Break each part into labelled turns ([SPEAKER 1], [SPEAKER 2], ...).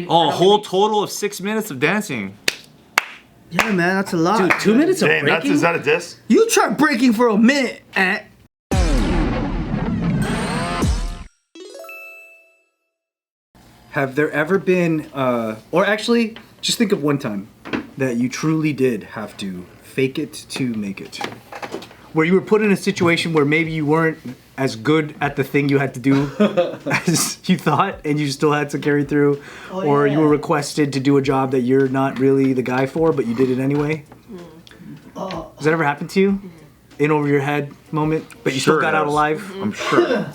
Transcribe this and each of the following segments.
[SPEAKER 1] Oh, a whole total of 6 minutes of dancing.
[SPEAKER 2] Yeah, man, that's a lot.
[SPEAKER 3] Dude, 2 minutes of
[SPEAKER 4] Dang,
[SPEAKER 3] breaking?
[SPEAKER 4] is that a diss?
[SPEAKER 2] You try breaking for a minute,
[SPEAKER 3] Have there ever been, or actually, just think of one time that you truly did have to fake it to make it? Where you were put in a situation where maybe you weren't as good at the thing you had to do as you thought, and you still had to carry through, or you were requested to do a job that you're not really the guy for, but you did it anyway? Has that ever happened to you? In over your head moment, but you still got out alive?
[SPEAKER 1] I'm sure.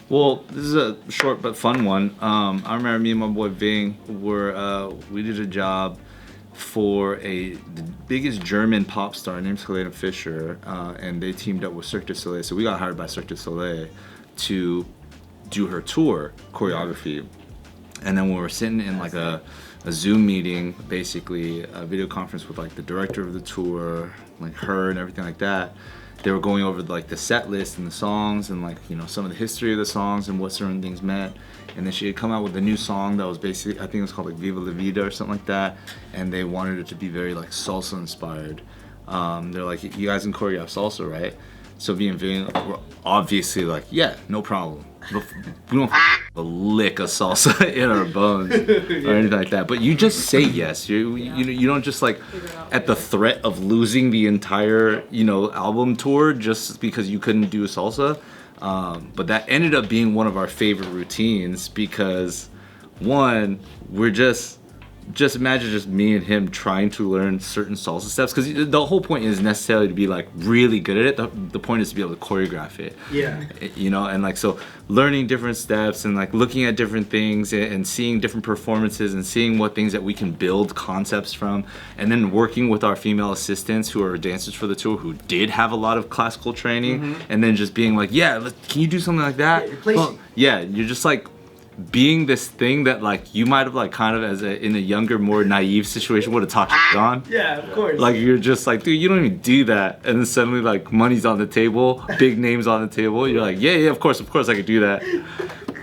[SPEAKER 1] Well, this is a short but fun one. I remember me and my boy Ving we did a job for the biggest German pop star named Kalyne Fisher, and they teamed up with Cirque du Soleil. So we got hired by Cirque du Soleil to do her tour choreography. And then when we were sitting in like a Zoom meeting, basically a video conference with like the director of the tour, like her and everything like that, they were going over like the set list and the songs and like, you know, some of the history of the songs and what certain things meant. And then she had come out with a new song that was basically, I think it was called like Viva La Vida or something like that. And they wanted it to be very like salsa inspired. They're like, you guys can choreograph salsa, right? So me and Ving were obviously like, yeah, no problem. We don't a lick of salsa in our bones or anything like that. But you just say yes. You don't just like at the threat of losing the entire, you know, album tour just because you couldn't do salsa. But that ended up being one of our favorite routines because one, we're just imagine just me and him trying to learn certain salsa steps, because the whole point is necessarily to be like really good at it. The point is to be able to choreograph it.
[SPEAKER 3] Yeah.
[SPEAKER 1] You know, and like so learning different steps and like looking at different things and seeing different performances and seeing what things that we can build concepts from, and then working with our female assistants who are dancers for the tour who did have a lot of classical training, and then just being like, yeah, can you do something like that? Yeah, you're just like being this thing that like you might have like kind of in a younger, more naive situation would have talked on.
[SPEAKER 3] Yeah, of course.
[SPEAKER 1] Like you're just like, dude, you don't even do that, and then suddenly like money's on the table, big names on the table. You're like, yeah, of course I could do that.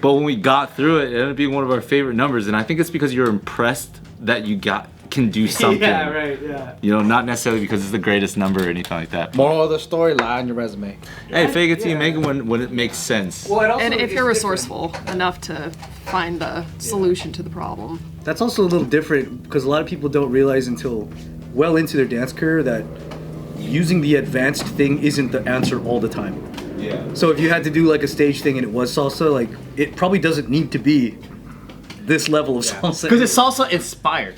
[SPEAKER 1] But when we got through it, it ended up being one of our favorite numbers, and I think it's because you're impressed that you can do something.
[SPEAKER 3] Yeah, right, yeah.
[SPEAKER 1] You know, not necessarily because it's the greatest number or anything like that.
[SPEAKER 5] Moral of the story, lie on your resume.
[SPEAKER 1] Hey, fake it till you make it when it makes sense.
[SPEAKER 3] Well,
[SPEAKER 6] and if you're resourceful enough to find the solution to the problem.
[SPEAKER 3] That's also a little different because a lot of people don't realize until well into their dance career that using the advanced thing isn't the answer all the time.
[SPEAKER 1] Yeah.
[SPEAKER 3] So if you had to do like a stage thing and it was salsa, like it probably doesn't need to be this level of salsa.
[SPEAKER 5] Because it's salsa inspired.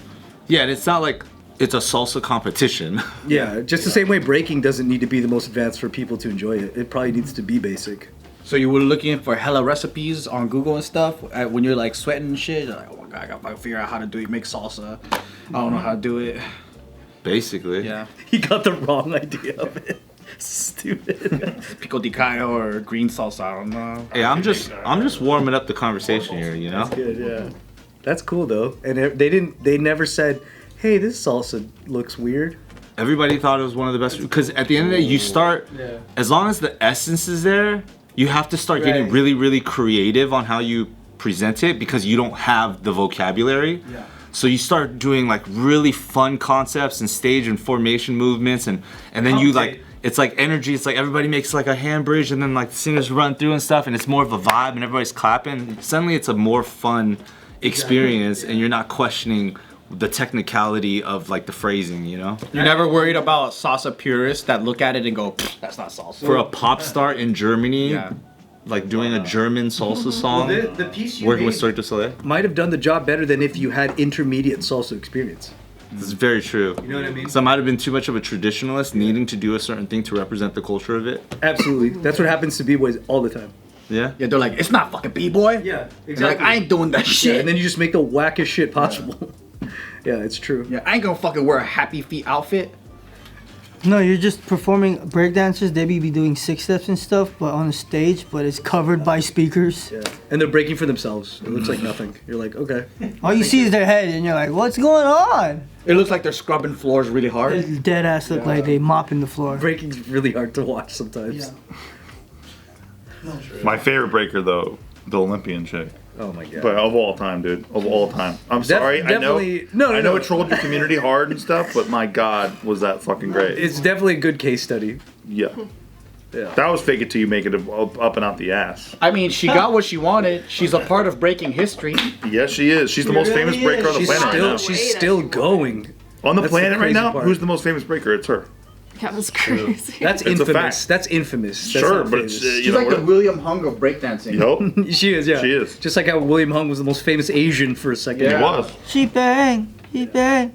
[SPEAKER 1] Yeah, and it's not like it's a salsa competition.
[SPEAKER 3] Yeah, just the same way breaking doesn't need to be the most advanced for people to enjoy it. It probably needs to be basic.
[SPEAKER 5] So you were looking for hella recipes on Google and stuff when you're like sweating and shit. You're like, oh my god, I gotta figure out how to do it, make salsa. I don't know how to do it.
[SPEAKER 1] Basically.
[SPEAKER 5] Yeah.
[SPEAKER 3] He got the wrong idea of it. Stupid.
[SPEAKER 5] Pico de gallo or green salsa, I don't know.
[SPEAKER 1] Hey, I'm just warming up the conversation here, you know?
[SPEAKER 3] That's good, yeah. That's cool though. And they never said, hey, this salsa looks weird.
[SPEAKER 1] Everybody thought it was one of the best, because at the end of the day, you start, as long as the essence is there, you have to start getting really, really creative on how you present it, because you don't have the vocabulary.
[SPEAKER 3] Yeah.
[SPEAKER 1] So you start doing like really fun concepts and stage and formation movements, and then you like, it's like energy, it's like everybody makes like a hand bridge, and then like the singers run through and stuff, and it's more of a vibe and everybody's clapping. Suddenly it's a more fun experience, and you're not questioning the technicality of like the phrasing, you know?
[SPEAKER 5] You're never worried about salsa purists that look at it and go, that's not salsa.
[SPEAKER 1] For a pop star in Germany, like doing a German salsa song,
[SPEAKER 3] The piece you
[SPEAKER 1] working with
[SPEAKER 3] made
[SPEAKER 1] Cirque du Soleil.
[SPEAKER 3] might have done the job better than if you had intermediate salsa experience.
[SPEAKER 1] This is very true.
[SPEAKER 3] You know what I mean?
[SPEAKER 1] So I might have been too much of a traditionalist, needing to do a certain thing to represent the culture of it.
[SPEAKER 3] Absolutely. That's what happens to b-boys all the time.
[SPEAKER 1] Yeah?
[SPEAKER 5] Yeah, they're like, it's not fucking b-boy.
[SPEAKER 3] Yeah,
[SPEAKER 5] They're like, I ain't doing that shit.
[SPEAKER 3] Yeah, and then you just make the wackest shit possible. Yeah, it's true.
[SPEAKER 5] Yeah, I ain't gonna fucking wear a happy feet outfit.
[SPEAKER 2] No, you're just performing breakdancers. They be doing 6 steps and stuff, but on the stage, but it's covered by speakers.
[SPEAKER 3] Yeah, and they're breaking for themselves. It looks like nothing. You're like, okay.
[SPEAKER 2] All you see is their head, and you're like, what's going on?
[SPEAKER 5] It looks like they're scrubbing floors really hard.
[SPEAKER 2] They dead ass look like they mopping the floor.
[SPEAKER 3] Breaking's really hard to watch sometimes.
[SPEAKER 4] My favorite breaker though, the Olympian chick.
[SPEAKER 3] Oh my god.
[SPEAKER 4] But of all time, dude. Of all time. I'm sorry. I know.
[SPEAKER 3] No,
[SPEAKER 4] I know it trolled your community hard and stuff, but my God, was that fucking great.
[SPEAKER 3] It's definitely a good case study.
[SPEAKER 4] Yeah.
[SPEAKER 3] Yeah.
[SPEAKER 4] That was fake it till you make it up and out the ass.
[SPEAKER 5] I mean, she got what she wanted. She's a part of breaking history.
[SPEAKER 4] Yes, she is. She's the most famous breaker on the planet right now.
[SPEAKER 3] She's still going.
[SPEAKER 4] On the
[SPEAKER 3] That's
[SPEAKER 4] planet
[SPEAKER 3] the
[SPEAKER 4] right
[SPEAKER 3] crazy
[SPEAKER 4] now,
[SPEAKER 3] part.
[SPEAKER 4] who's the most famous breaker? It's her.
[SPEAKER 6] That was crazy.
[SPEAKER 3] That's
[SPEAKER 4] It's a
[SPEAKER 3] infamous.
[SPEAKER 4] fact.
[SPEAKER 3] That's infamous. That's
[SPEAKER 4] Sure,
[SPEAKER 3] not
[SPEAKER 4] but it's,
[SPEAKER 3] famous.
[SPEAKER 4] you
[SPEAKER 5] She's
[SPEAKER 4] know
[SPEAKER 5] like
[SPEAKER 4] what?
[SPEAKER 5] the William Hung of breakdancing.
[SPEAKER 4] Yup.
[SPEAKER 3] She is, yeah.
[SPEAKER 4] She is.
[SPEAKER 3] Just like how William Hung was the most famous Asian for a second.
[SPEAKER 4] He was.
[SPEAKER 2] She bang. He bang.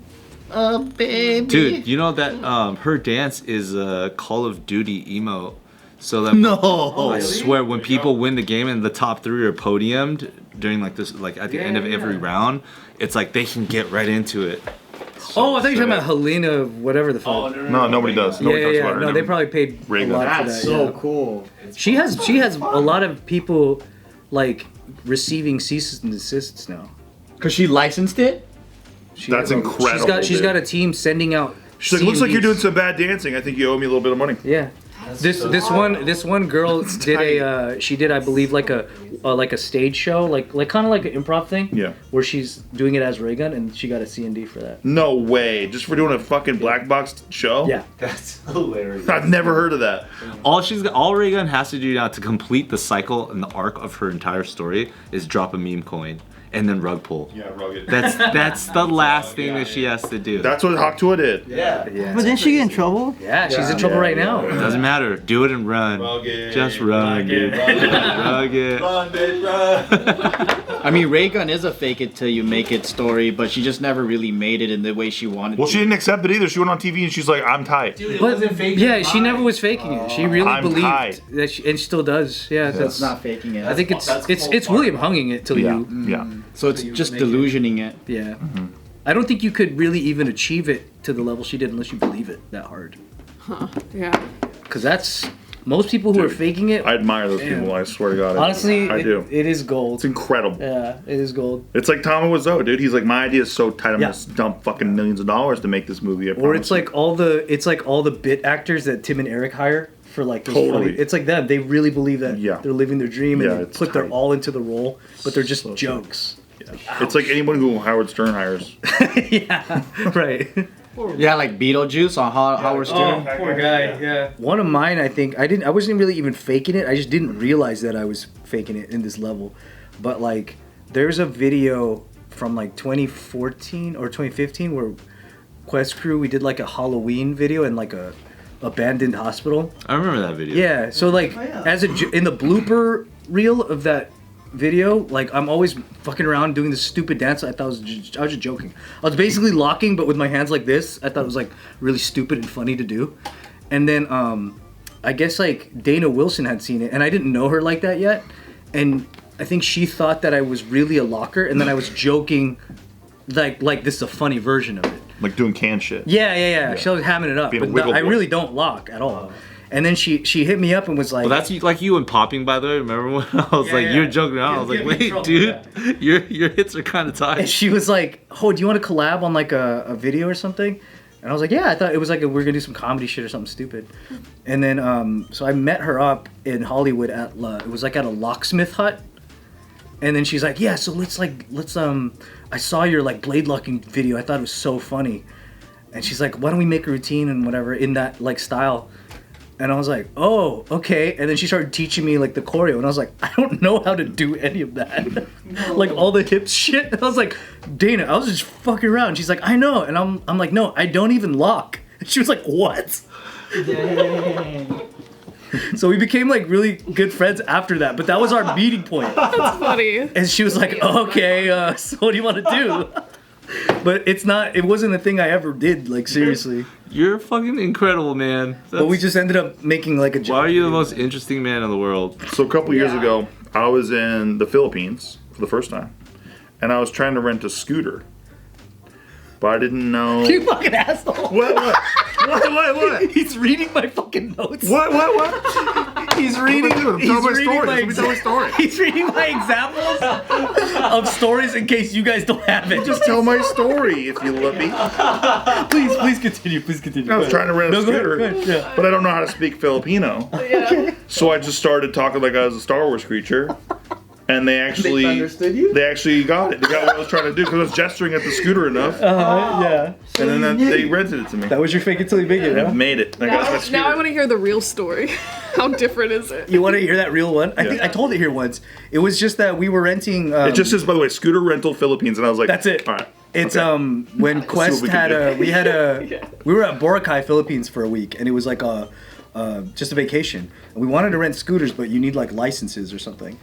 [SPEAKER 1] Dude, you know that her dance is a Call of Duty emote. So that I swear, when people win the game and the top 3 are podiumed during like this, like at the end of every round, it's like they can get right into it.
[SPEAKER 3] Oh, I thought you were talking about Helena, whatever the fuck.
[SPEAKER 4] No, nobody does. Nobody talks about her.
[SPEAKER 3] No, they probably paid a
[SPEAKER 4] Reagan.
[SPEAKER 3] lot for
[SPEAKER 5] That's
[SPEAKER 3] that.
[SPEAKER 5] so
[SPEAKER 3] yeah.
[SPEAKER 5] cool.
[SPEAKER 3] She has a lot of people like receiving ceases and desists now.
[SPEAKER 5] Cause she licensed it.
[SPEAKER 4] That's incredible.
[SPEAKER 3] She's
[SPEAKER 4] dude.
[SPEAKER 3] got a team sending out.
[SPEAKER 4] She's like, looks like you're doing
[SPEAKER 3] CMDs.
[SPEAKER 4] some bad dancing. I think you owe me a little bit of money.
[SPEAKER 3] Yeah. This one girl did I believe like a stage show like kind of like an improv thing.
[SPEAKER 4] Yeah.
[SPEAKER 3] Where she's doing it as Raygun and she got a C&D for that.
[SPEAKER 4] No way. Just for doing a fucking black box show?
[SPEAKER 3] Yeah.
[SPEAKER 1] That's hilarious.
[SPEAKER 4] I've never heard of that.
[SPEAKER 1] All Reagan has to do now to complete the cycle and the arc of her entire story is drop a meme coin and then rug pull.
[SPEAKER 4] Yeah, rugged.
[SPEAKER 1] That's the last thing that she has to do.
[SPEAKER 4] That's what Haktua did.
[SPEAKER 3] Yeah.
[SPEAKER 2] But didn't she get in trouble?
[SPEAKER 3] Yeah, she's in trouble right now.
[SPEAKER 1] Doesn't matter. Do it and run.
[SPEAKER 4] Rugged,
[SPEAKER 1] Just run, dude. Rugged.
[SPEAKER 4] Run, bitch, run.
[SPEAKER 5] I mean, Raygun is a fake it till you make it story, but she just never really made it in the way she wanted.
[SPEAKER 4] Well,
[SPEAKER 5] to.
[SPEAKER 4] she didn't accept it either. She went on TV and she's like, I'm tight.
[SPEAKER 3] But yeah, she never was faking it. She really
[SPEAKER 4] I'm
[SPEAKER 3] believed
[SPEAKER 4] tight.
[SPEAKER 3] that she, and she still does. Yeah,
[SPEAKER 5] That's not faking it.
[SPEAKER 3] I think it's William Hunging it till
[SPEAKER 4] Yeah.
[SPEAKER 3] you.
[SPEAKER 4] Yeah.
[SPEAKER 5] So it's just delusioning it.
[SPEAKER 3] Yeah. I don't think you could really even achieve it to the level she did unless you believe it that hard.
[SPEAKER 6] Yeah.
[SPEAKER 3] Because that's most people who are
[SPEAKER 4] Dude,
[SPEAKER 3] faking it.
[SPEAKER 4] I admire those
[SPEAKER 3] Damn.
[SPEAKER 4] people. I swear to God.
[SPEAKER 3] Honestly,
[SPEAKER 4] I do.
[SPEAKER 3] It is gold.
[SPEAKER 4] It's incredible.
[SPEAKER 3] Yeah, it is gold.
[SPEAKER 4] It's like Tommy Wiseau, dude. He's like, my idea is so tight. I'm
[SPEAKER 3] Yeah.
[SPEAKER 4] gonna dump fucking millions of dollars to make this movie. I
[SPEAKER 3] Or
[SPEAKER 4] promise
[SPEAKER 3] it's like all the bit actors that Tim and Eric hire for like those
[SPEAKER 4] Totally.
[SPEAKER 3] funny. It's like them. They really believe that
[SPEAKER 4] Yeah.
[SPEAKER 3] they're living their dream and
[SPEAKER 4] Yeah,
[SPEAKER 3] they
[SPEAKER 4] it's
[SPEAKER 3] put their
[SPEAKER 4] tight.
[SPEAKER 3] all into the role, but they're just
[SPEAKER 4] So
[SPEAKER 3] jokes.
[SPEAKER 4] you. It's like anyone who Howard Stern hires.
[SPEAKER 3] Yeah, right.
[SPEAKER 5] Yeah, like Beetlejuice on Howard Stern.
[SPEAKER 3] Poor guy. Yeah. One of mine, I think I wasn't really even faking it. I just didn't realize that I was faking it in this level. But like, there's a video from like 2014 or 2015 where Quest Crew we did like a Halloween video in like a abandoned hospital.
[SPEAKER 1] I remember that video.
[SPEAKER 3] Yeah. So like, in the blooper reel of that video, like I'm always fucking around doing this stupid dance. I thought I was just joking. I was basically locking, but with my hands like this. I thought it was like really stupid and funny to do. And then I guess like Dana Wilson had seen it, and I didn't know her like that yet. And I think she thought that I was really a locker, and then I was joking, like this is a funny version of it.
[SPEAKER 4] Like doing can shit.
[SPEAKER 3] Yeah. She was hamming it up,
[SPEAKER 4] Being a
[SPEAKER 3] but
[SPEAKER 4] wiggle
[SPEAKER 3] I
[SPEAKER 4] boy.
[SPEAKER 3] really don't lock at all. And then she hit me up and was like,
[SPEAKER 1] Well, that's like you and popping, by the way. Remember when I was like,
[SPEAKER 3] yeah.
[SPEAKER 1] you're joking around? I was
[SPEAKER 3] Yeah,
[SPEAKER 1] like,
[SPEAKER 3] get me in
[SPEAKER 1] wait,
[SPEAKER 3] trouble,
[SPEAKER 1] dude, your hits are kind of
[SPEAKER 3] and
[SPEAKER 1] tight.
[SPEAKER 3] she was like, "Oh, do you want to collab on like a video or something?" And I was like, "Yeah." I thought it was like we were gonna do some comedy shit or something stupid. And then so I met her up in Hollywood at it was like at a locksmith hut. And then she's like, "Yeah, so let's I saw your like blade locking video. I thought it was so funny." And she's like, "Why don't we make a routine and whatever in that like style?" And I was like, "Oh, okay." And then she started teaching me like the choreo, and I was like, "I don't know how to do any of that." Like all the hip shit. And I was like, "Dana, I was just fucking around." She's like, "I know." And I'm like, "No, I don't even lock." And she was like, "What?" So we became like really good friends after that, but that was our meeting point.
[SPEAKER 6] That's funny.
[SPEAKER 3] And she was like, "Okay, so what do you want to do?" But it wasn't a thing I ever did, like seriously.
[SPEAKER 1] You're fucking incredible, man.
[SPEAKER 3] But we just ended up making like a joke.
[SPEAKER 1] Why are you the most interesting man in the world?
[SPEAKER 4] So a couple years ago, I was in the Philippines for the first time, and I was trying to rent a scooter, but I didn't know.
[SPEAKER 3] You fucking asshole.
[SPEAKER 4] What?
[SPEAKER 3] He's reading my fucking notes.
[SPEAKER 4] What?
[SPEAKER 3] He's reading.
[SPEAKER 4] Tell
[SPEAKER 3] He's
[SPEAKER 4] my
[SPEAKER 3] reading
[SPEAKER 4] story.
[SPEAKER 3] my
[SPEAKER 4] Let me tell my story.
[SPEAKER 3] He's reading my examples of stories in case you guys don't have it.
[SPEAKER 4] Just tell my story if you let me.
[SPEAKER 3] Please continue. Please continue.
[SPEAKER 4] I was trying to rent a
[SPEAKER 3] No, go ahead,
[SPEAKER 4] scooter,
[SPEAKER 3] go ahead, yeah.
[SPEAKER 4] but I don't know how to speak Filipino.
[SPEAKER 6] Yeah.
[SPEAKER 4] So I just started talking like I was a Star Wars creature. And they actually
[SPEAKER 5] understood you?
[SPEAKER 4] They actually got it. They got what I was trying to do because I was gesturing at the scooter enough,
[SPEAKER 3] Yeah.
[SPEAKER 4] and then they rented it to me.
[SPEAKER 3] That was your fake it till you make it,
[SPEAKER 4] I
[SPEAKER 3] huh?
[SPEAKER 4] made it. I got my scooter.
[SPEAKER 6] Now I want to hear the real story. How different is it?
[SPEAKER 3] You want to hear that real one? I
[SPEAKER 4] Yeah.
[SPEAKER 3] think I told it here once. It was just that we were renting.
[SPEAKER 4] It just says, by the way, Scooter Rental Philippines, and I was like,
[SPEAKER 3] That's it.
[SPEAKER 4] All right.
[SPEAKER 3] It's
[SPEAKER 4] okay.
[SPEAKER 3] when Quest
[SPEAKER 4] we
[SPEAKER 3] had
[SPEAKER 4] can do.
[SPEAKER 3] we were at Boracay, Philippines for a week, and it was like just a vacation. And we wanted to rent scooters, but you need like licenses or something.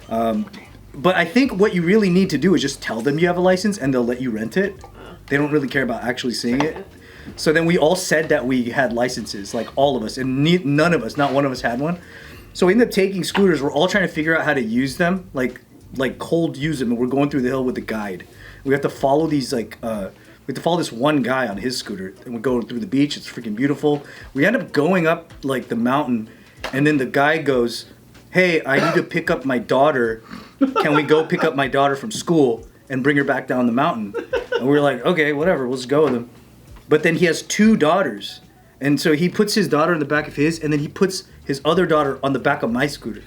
[SPEAKER 3] But I think what you really need to do is just tell them you have a license, and they'll let you rent it. They don't really care about actually seeing it. So then we all said that we had licenses, like all of us, and none of us, not one of us had one. So we ended up taking scooters. We're all trying to figure out how to use them, like cold use them, and we're going through the hill with a guide. We have to follow these we have to follow this one guy on his scooter, and we go through the beach. It's freaking beautiful. We end up going up like the mountain, and then the guy goes, "Hey, I need to pick up my daughter. Can we go pick up my daughter from school and bring her back down the mountain?" And we're like, "Okay, whatever. We'll just go with him." But then he has 2 daughters, and so he puts his daughter in the back of his, and then he puts his other daughter on the back of my scooter.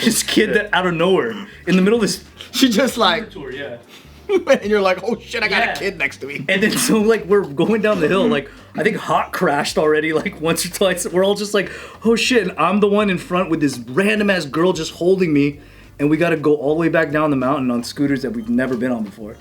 [SPEAKER 3] This kid that out of nowhere in the middle of this.
[SPEAKER 5] She just like,
[SPEAKER 3] Tour, yeah.
[SPEAKER 5] and you're like, oh shit, I got
[SPEAKER 3] Yeah.
[SPEAKER 5] a kid next to me.
[SPEAKER 3] And then so like we're going down the hill, like I think Hot crashed already like once or twice. We're all just like, oh shit, and I'm the one in front with this random ass girl just holding me, and we gotta go all the way back down the mountain on scooters that we've never been on before.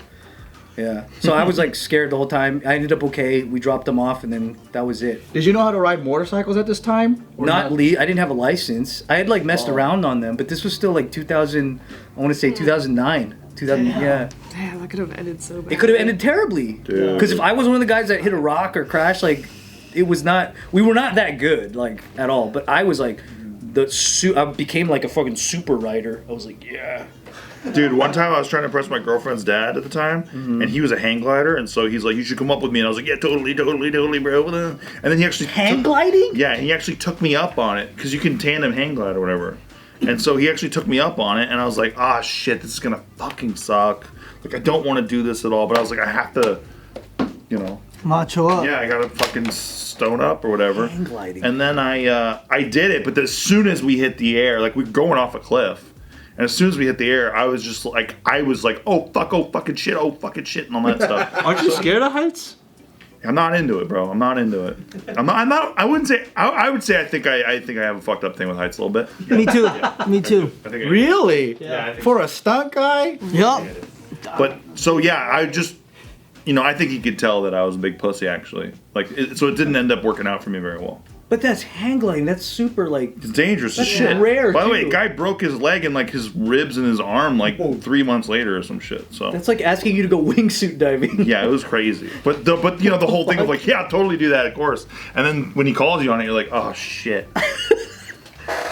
[SPEAKER 3] Yeah. So I was like scared the whole time. I ended up okay. We dropped them off, and then that was it.
[SPEAKER 5] Did you know how to ride motorcycles at this time? Or
[SPEAKER 3] I didn't have a license. I had like messed around on them, but this was still like 2000. I want to say 2009. 2000. Yeah.
[SPEAKER 6] Damn, that could have ended so bad.
[SPEAKER 3] It could have ended terribly.
[SPEAKER 4] Dude.
[SPEAKER 3] Because if I was one of the guys that hit a rock or crashed, like, it was not. We were not that good, like, at all. But I was like, I became like a fucking super rider. I was like, yeah.
[SPEAKER 4] Dude, one time I was trying to impress my girlfriend's dad at the time, and he was a hang glider, and so he's like, "You should come up with me," and I was like, "Yeah, totally, bro." And then he actually
[SPEAKER 3] Hang gliding?
[SPEAKER 4] Yeah, he actually took me up on it because you can tandem hang glide or whatever. And so he actually took me up on it, and I was like, "Ah, shit, this is gonna fucking suck. Like, I don't want to do this at all." But I was like, I have to, you know.
[SPEAKER 2] Macho up.
[SPEAKER 4] Yeah, I gotta fucking stone up or whatever.
[SPEAKER 3] Hang gliding.
[SPEAKER 4] And then I did it, but as soon as we hit the air, like we were going off a cliff. And as soon as we hit the air, I was like, oh fucking shit, and all that stuff.
[SPEAKER 1] Aren't you scared of heights?
[SPEAKER 4] I'm not into it, bro. I'm not into it. I wouldn't say. I would say I think I have a fucked up thing with heights a little bit.
[SPEAKER 2] Me too. Me too.
[SPEAKER 4] I think
[SPEAKER 5] Really?
[SPEAKER 4] Yeah. I think
[SPEAKER 5] For a stunt guy?
[SPEAKER 2] Yup.
[SPEAKER 4] But so yeah, I just, I think he could tell that I was a big pussy actually. Like, so it didn't end up working out for me very well.
[SPEAKER 3] But that's hang gliding. That's super, like.
[SPEAKER 4] It's dangerous as
[SPEAKER 3] That's
[SPEAKER 4] shit.
[SPEAKER 3] rare,
[SPEAKER 4] By the way,
[SPEAKER 3] too.
[SPEAKER 4] a guy broke his leg and like his ribs and his arm like 3 months later or some shit. So
[SPEAKER 3] That's like asking you to go wingsuit diving.
[SPEAKER 4] yeah, it was crazy. But the whole thing of like, yeah, totally do that, of course. And then when he calls you on it, you're like, oh shit.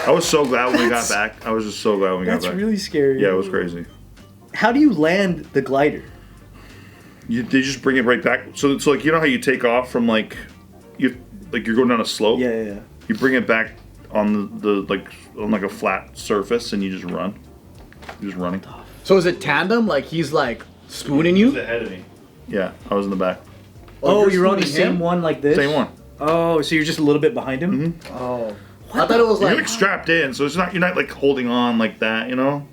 [SPEAKER 4] I was so glad when we got back. I was just so glad when we got
[SPEAKER 3] That's
[SPEAKER 4] back.
[SPEAKER 3] really scary.
[SPEAKER 4] Yeah, it was crazy.
[SPEAKER 3] How do you land the glider?
[SPEAKER 4] They just bring it right back. So it's like, you know how you take off from like you're going down a slope.
[SPEAKER 3] Yeah.
[SPEAKER 4] You bring it back on the on like a flat surface and you just run. You're just running.
[SPEAKER 5] So is it tandem? Like he's like spooning you?
[SPEAKER 4] ahead of me. Yeah, I was in the back.
[SPEAKER 3] Oh, you're on the
[SPEAKER 5] spooning
[SPEAKER 3] same
[SPEAKER 5] him?
[SPEAKER 3] one like this?
[SPEAKER 4] Same one.
[SPEAKER 3] Oh, so you're just a little bit behind him?
[SPEAKER 4] Mm-hmm.
[SPEAKER 5] Oh. I thought it was
[SPEAKER 4] You're
[SPEAKER 5] like
[SPEAKER 4] like strapped in, so you're not like holding on like that, you know?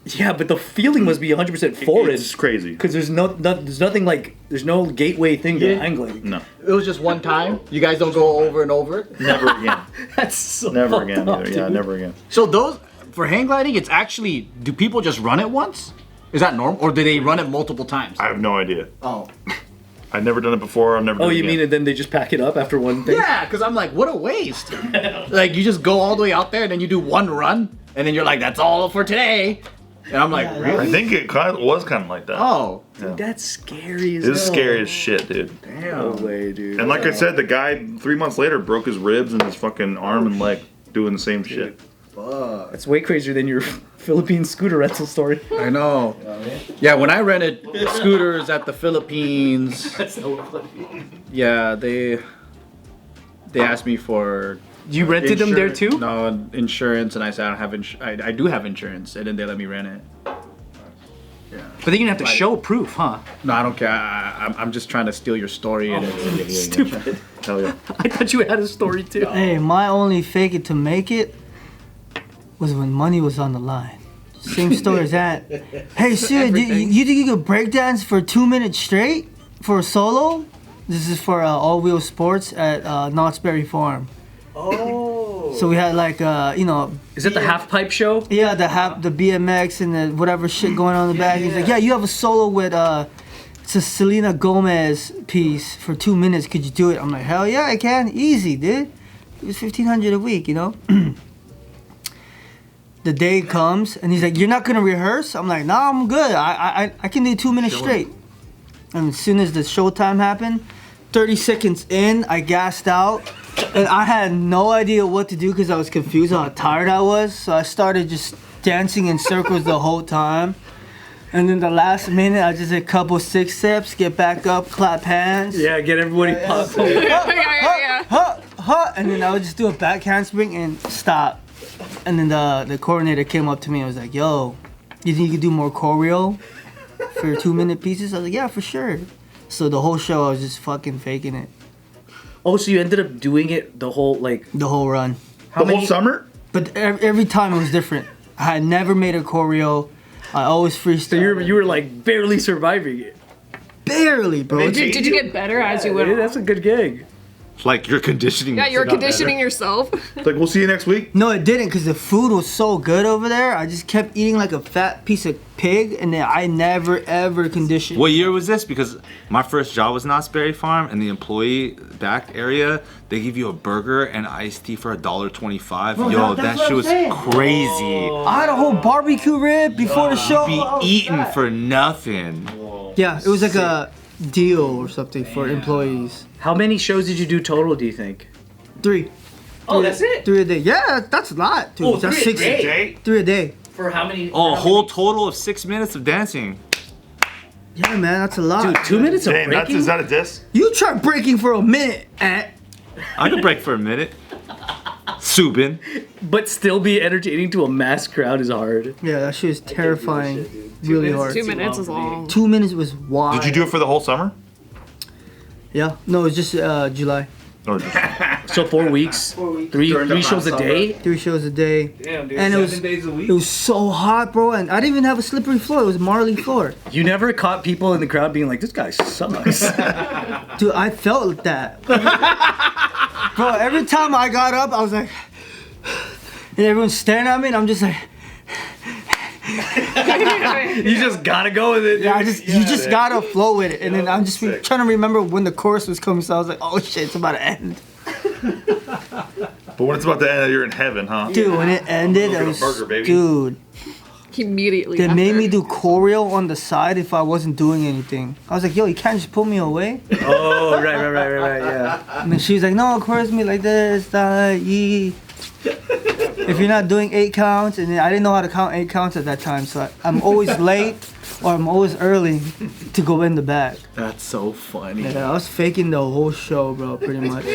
[SPEAKER 3] Yeah, but the feeling must be 100% foreign.
[SPEAKER 4] It's crazy.
[SPEAKER 3] Because there's there's nothing like, there's no gateway thing to hang gliding.
[SPEAKER 4] No.
[SPEAKER 5] it was just one time. You guys don't go over and over.
[SPEAKER 4] Never again.
[SPEAKER 3] That's so
[SPEAKER 4] Never
[SPEAKER 3] fucked
[SPEAKER 4] again
[SPEAKER 3] up,
[SPEAKER 4] either. Yeah,
[SPEAKER 3] dude.
[SPEAKER 4] never again.
[SPEAKER 5] So those for hang gliding, it's actually do people just run it once? Is that normal, or do they run it multiple times?
[SPEAKER 4] I have no idea.
[SPEAKER 5] Oh.
[SPEAKER 4] I've never done it before. I've never done
[SPEAKER 3] Oh,
[SPEAKER 4] it
[SPEAKER 3] you
[SPEAKER 4] again.
[SPEAKER 3] mean and then they just pack it up after one thing?
[SPEAKER 5] Yeah, because I'm like, what a waste. Like you just go all the way out there and then you do one run, and then you're like, that's all for today. And I'm like,
[SPEAKER 2] Yeah,
[SPEAKER 5] really?
[SPEAKER 4] I think it was kind of like that.
[SPEAKER 5] Oh.
[SPEAKER 3] Dude, that's scary as
[SPEAKER 4] It was
[SPEAKER 3] hell.
[SPEAKER 4] scary as shit, dude.
[SPEAKER 3] No way, dude.
[SPEAKER 4] And like I said, the guy 3 months later broke his ribs and his fucking arm and leg doing the same shit.
[SPEAKER 3] That's way crazier than your Philippine scooter rental story.
[SPEAKER 5] I know. Yeah, when I rented scooters at the Philippines, yeah, they asked me for
[SPEAKER 3] You rented them there too?
[SPEAKER 5] No, insurance, and I said I don't have I do have insurance, and then they let me rent it.
[SPEAKER 3] But then you have to show proof, huh?
[SPEAKER 5] No, I don't care. I'm just trying to steal your story. And
[SPEAKER 3] Stupid.
[SPEAKER 4] Hell yeah.
[SPEAKER 3] I thought you had a story too.
[SPEAKER 2] Hey, my only fake it to make it was when money was on the line. Same story as that. Hey, Sid, you think you could breakdance for 2 minutes straight for a solo? This is for All Wheel Sports at Knott's Berry Farm.
[SPEAKER 3] Oh.
[SPEAKER 2] So we had like
[SPEAKER 3] Is it the half pipe show?
[SPEAKER 2] Yeah, the BMX and the whatever shit going on in the back. He's like, yeah, you have a solo with it's a Selena Gomez piece for 2 minutes. Could you do it? I'm like, hell yeah, I can. Easy, dude. It was $1,500 a week, you know. The day comes and he's like, you're not gonna rehearse? I'm like, nah, I'm good. I can do 2 minutes straight. And as soon as the showtime happened, 30 seconds in, I gassed out. And I had no idea what to do because I was confused how tired I was. So I started just dancing in circles the whole time. And then the last minute, I just did a couple 6 steps, get back up, clap hands.
[SPEAKER 3] Yeah, get everybody popped.
[SPEAKER 2] And then I would just do a back handspring and stop. And then the coordinator came up to me and was like, yo, you think you could do more choreo for your 2 minute pieces? I was like, yeah, for sure. So the whole show, I was just fucking faking it.
[SPEAKER 3] Oh, so you ended up doing it the whole
[SPEAKER 2] run.
[SPEAKER 4] The whole summer?
[SPEAKER 2] But every time it was different. I had never made a choreo. I always freestyle.
[SPEAKER 3] So you were like barely surviving it.
[SPEAKER 2] Barely, bro.
[SPEAKER 6] Did you get better as you went on?
[SPEAKER 3] That's a good gig.
[SPEAKER 1] Like you're conditioning.
[SPEAKER 6] Yeah, you're conditioning yourself.
[SPEAKER 4] Like, we'll see you next week.
[SPEAKER 2] No, it didn't, because the food was so good over there. I just kept eating like a fat piece of pig, and then I never ever conditioned.
[SPEAKER 1] What year was this? Because my first job was Knott's Berry Farm, and the employee back area, they give you a burger and iced tea for $1.25.
[SPEAKER 2] Bro,
[SPEAKER 1] Yo,
[SPEAKER 2] that's
[SPEAKER 1] that
[SPEAKER 2] what
[SPEAKER 1] shit
[SPEAKER 2] I'm
[SPEAKER 1] was
[SPEAKER 2] saying.
[SPEAKER 1] crazy.
[SPEAKER 2] I had a whole barbecue rib before the show.
[SPEAKER 1] Be
[SPEAKER 2] I was
[SPEAKER 1] eating
[SPEAKER 2] fat.
[SPEAKER 1] for nothing.
[SPEAKER 2] Yeah, it was like a deal or something for employees.
[SPEAKER 3] How many shows did you do total, do you think?
[SPEAKER 2] 3.
[SPEAKER 3] Oh, that's it?
[SPEAKER 2] 3 a day. Yeah, that's a lot, dude.
[SPEAKER 3] Oh,
[SPEAKER 2] That's
[SPEAKER 3] 3 a
[SPEAKER 2] 6.
[SPEAKER 3] day?
[SPEAKER 2] 3 a day.
[SPEAKER 3] For how many?
[SPEAKER 1] Oh, a whole total of 6 minutes of dancing.
[SPEAKER 2] Yeah, man, that's a lot.
[SPEAKER 3] Dude, 2 minutes of
[SPEAKER 4] Damn,
[SPEAKER 3] breaking?
[SPEAKER 4] is that a diss?
[SPEAKER 2] You try breaking for a minute,
[SPEAKER 1] I could break for a minute. Subin.
[SPEAKER 3] But still be entertaining to a mass crowd is hard.
[SPEAKER 2] Yeah, that shit is terrifying. Really hard.
[SPEAKER 6] 2 minutes is long.
[SPEAKER 2] 2 minutes was wild.
[SPEAKER 4] Did you do it for the whole summer?
[SPEAKER 2] Yeah. No, it was just July.
[SPEAKER 4] Or just,
[SPEAKER 3] So 4 weeks, 3 shows a day.
[SPEAKER 2] 3 shows a day.
[SPEAKER 5] Damn, dude.
[SPEAKER 2] And it
[SPEAKER 5] 7
[SPEAKER 2] was
[SPEAKER 5] days a week.
[SPEAKER 2] it was so hot, bro, and I didn't even have a slippery floor. It was marley floor.
[SPEAKER 3] You never caught people in the crowd being like, "This guy sucks."
[SPEAKER 2] Dude, I felt that. Bro, every time I got up, I was like, and everyone's staring at me, and I'm just like,
[SPEAKER 3] You just gotta go with it.
[SPEAKER 2] yeah,
[SPEAKER 3] dude.
[SPEAKER 2] you just gotta flow with it. And then I'm just trying to remember when the chorus was coming, so I was like, oh shit, it's about to end.
[SPEAKER 4] but when it's about to end, you're in heaven, huh?
[SPEAKER 2] Dude, when it ended,
[SPEAKER 4] Go
[SPEAKER 2] I
[SPEAKER 4] get a
[SPEAKER 2] was,
[SPEAKER 4] burger, baby.
[SPEAKER 2] dude,
[SPEAKER 6] Immediately.
[SPEAKER 2] they made
[SPEAKER 6] after.
[SPEAKER 2] me do choreo on the side if I wasn't doing anything. I was like, yo, you can't just pull me away.
[SPEAKER 3] Oh, right, yeah.
[SPEAKER 2] And then she was like, no, chorus me like this, if you're not doing 8 counts, and then I didn't know how to count 8 counts at that time, so I'm always late or I'm always early to go in the back.
[SPEAKER 5] That's so funny.
[SPEAKER 2] Yeah, I was faking the whole show, bro, pretty much.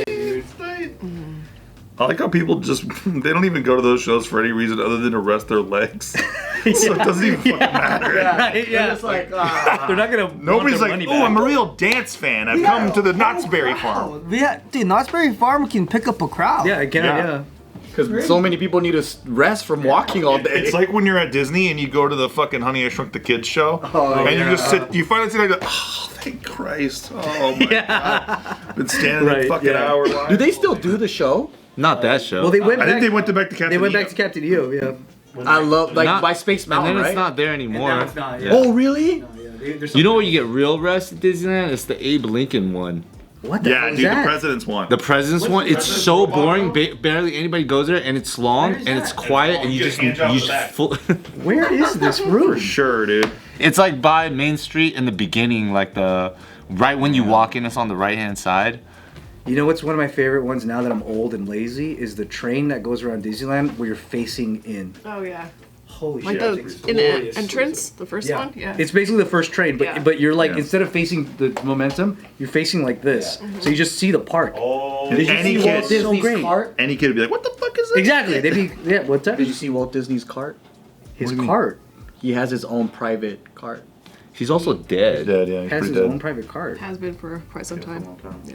[SPEAKER 4] I like how people just, they don't even go to those shows for any reason other than to rest their legs. So it doesn't even fucking matter.
[SPEAKER 3] Right, yeah.
[SPEAKER 5] It's like,
[SPEAKER 3] They're not gonna. want
[SPEAKER 4] Nobody's
[SPEAKER 3] their
[SPEAKER 4] like,
[SPEAKER 3] money
[SPEAKER 4] oh, I'm a
[SPEAKER 3] back."
[SPEAKER 4] real dance fan. I've come to the Knott's Berry Farm.
[SPEAKER 2] Yeah, dude, Knott's Berry Farm can pick up a crowd.
[SPEAKER 3] Yeah, I can.
[SPEAKER 4] Yeah.
[SPEAKER 3] Yeah.
[SPEAKER 5] because so many people need to rest from walking all day.
[SPEAKER 4] It's like when you're at Disney and you go to the fucking Honey I Shrunk the Kids show, and you just sit. You finally sit there and go, oh, thank Christ! Oh my God! Been standing there
[SPEAKER 3] Right,
[SPEAKER 4] fucking
[SPEAKER 3] yeah.
[SPEAKER 4] hour. Line.
[SPEAKER 5] Do they still do the show?
[SPEAKER 1] Not that show.
[SPEAKER 3] Well, they went.
[SPEAKER 4] I
[SPEAKER 3] Back,
[SPEAKER 4] think they went back to Captain.
[SPEAKER 3] They went
[SPEAKER 4] EO.
[SPEAKER 3] back to Captain EO. Yeah.
[SPEAKER 5] I love like
[SPEAKER 1] Not-
[SPEAKER 5] by Space
[SPEAKER 1] and
[SPEAKER 5] Mountain,
[SPEAKER 1] then
[SPEAKER 5] right?
[SPEAKER 1] it's not there anymore.
[SPEAKER 3] not.
[SPEAKER 1] Yeah.
[SPEAKER 5] Oh, really?
[SPEAKER 1] You know where you get real rest at Disneyland? It's the Abe Lincoln one.
[SPEAKER 3] What the
[SPEAKER 4] Yeah,
[SPEAKER 3] hell
[SPEAKER 4] dude,
[SPEAKER 3] is that?
[SPEAKER 4] the president's one.
[SPEAKER 1] The President's one. It's so boring. Barely anybody goes there, and it's long and it's quiet, and you just full.
[SPEAKER 3] Where is this room?
[SPEAKER 4] For sure, dude.
[SPEAKER 1] It's like by Main Street in the beginning, like the right when you walk in. It's on the right hand side.
[SPEAKER 3] You know what's one of my favorite ones now that I'm old and lazy is the train that goes around Disneyland where you're facing in.
[SPEAKER 6] Oh yeah.
[SPEAKER 3] Holy
[SPEAKER 6] Like
[SPEAKER 3] shit.
[SPEAKER 6] the
[SPEAKER 3] it's
[SPEAKER 6] in
[SPEAKER 3] glorious.
[SPEAKER 6] the entrance, the first one. Yeah.
[SPEAKER 3] It's basically the first train, but
[SPEAKER 6] Yeah.
[SPEAKER 3] but you're like
[SPEAKER 4] Yeah.
[SPEAKER 3] instead of facing the momentum, you're facing like this. So you just see the park.
[SPEAKER 4] Oh,
[SPEAKER 5] Did you
[SPEAKER 4] any
[SPEAKER 5] see
[SPEAKER 4] kid,
[SPEAKER 5] Walt Disney's
[SPEAKER 3] great.
[SPEAKER 5] cart?
[SPEAKER 4] any kid would be like, "What the fuck is this?"
[SPEAKER 3] Exactly. They'd be yeah. What's that?
[SPEAKER 5] Did you see Walt Disney's cart?
[SPEAKER 3] His cart
[SPEAKER 5] He has his own private cart.
[SPEAKER 1] He's also dead.
[SPEAKER 4] Dead, yeah. He's
[SPEAKER 3] has
[SPEAKER 4] pretty
[SPEAKER 3] his
[SPEAKER 4] dead.
[SPEAKER 3] own private cart.
[SPEAKER 6] Has been for quite some time. Yeah.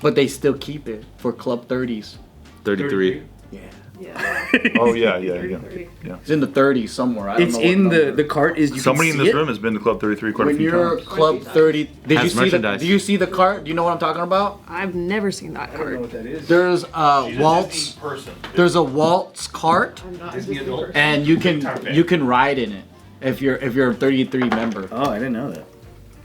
[SPEAKER 5] But they still keep it for Club 30s.
[SPEAKER 1] 33.
[SPEAKER 5] Yeah.
[SPEAKER 6] Yeah.
[SPEAKER 4] Oh yeah.
[SPEAKER 5] It's in the 30s somewhere. I don't
[SPEAKER 3] It's
[SPEAKER 5] know what
[SPEAKER 3] in
[SPEAKER 5] number.
[SPEAKER 3] the cart. Is you
[SPEAKER 4] Somebody in
[SPEAKER 3] can see
[SPEAKER 4] this
[SPEAKER 3] it?
[SPEAKER 4] room has been to Club 33 quite a
[SPEAKER 5] When
[SPEAKER 4] few
[SPEAKER 5] you're
[SPEAKER 4] times.
[SPEAKER 5] Club 30, did
[SPEAKER 1] Has
[SPEAKER 5] you see the?
[SPEAKER 1] merchandise.
[SPEAKER 5] Do you see the cart? Do you know what I'm talking about?
[SPEAKER 6] I've never seen that
[SPEAKER 3] I don't know
[SPEAKER 6] card.
[SPEAKER 3] what that is.
[SPEAKER 5] There's a waltz.
[SPEAKER 4] person.
[SPEAKER 5] There's a waltz cart,
[SPEAKER 6] I'm not a Disney person.
[SPEAKER 5] and you can ride in it if you're a 33 member.
[SPEAKER 3] Oh, I didn't know that.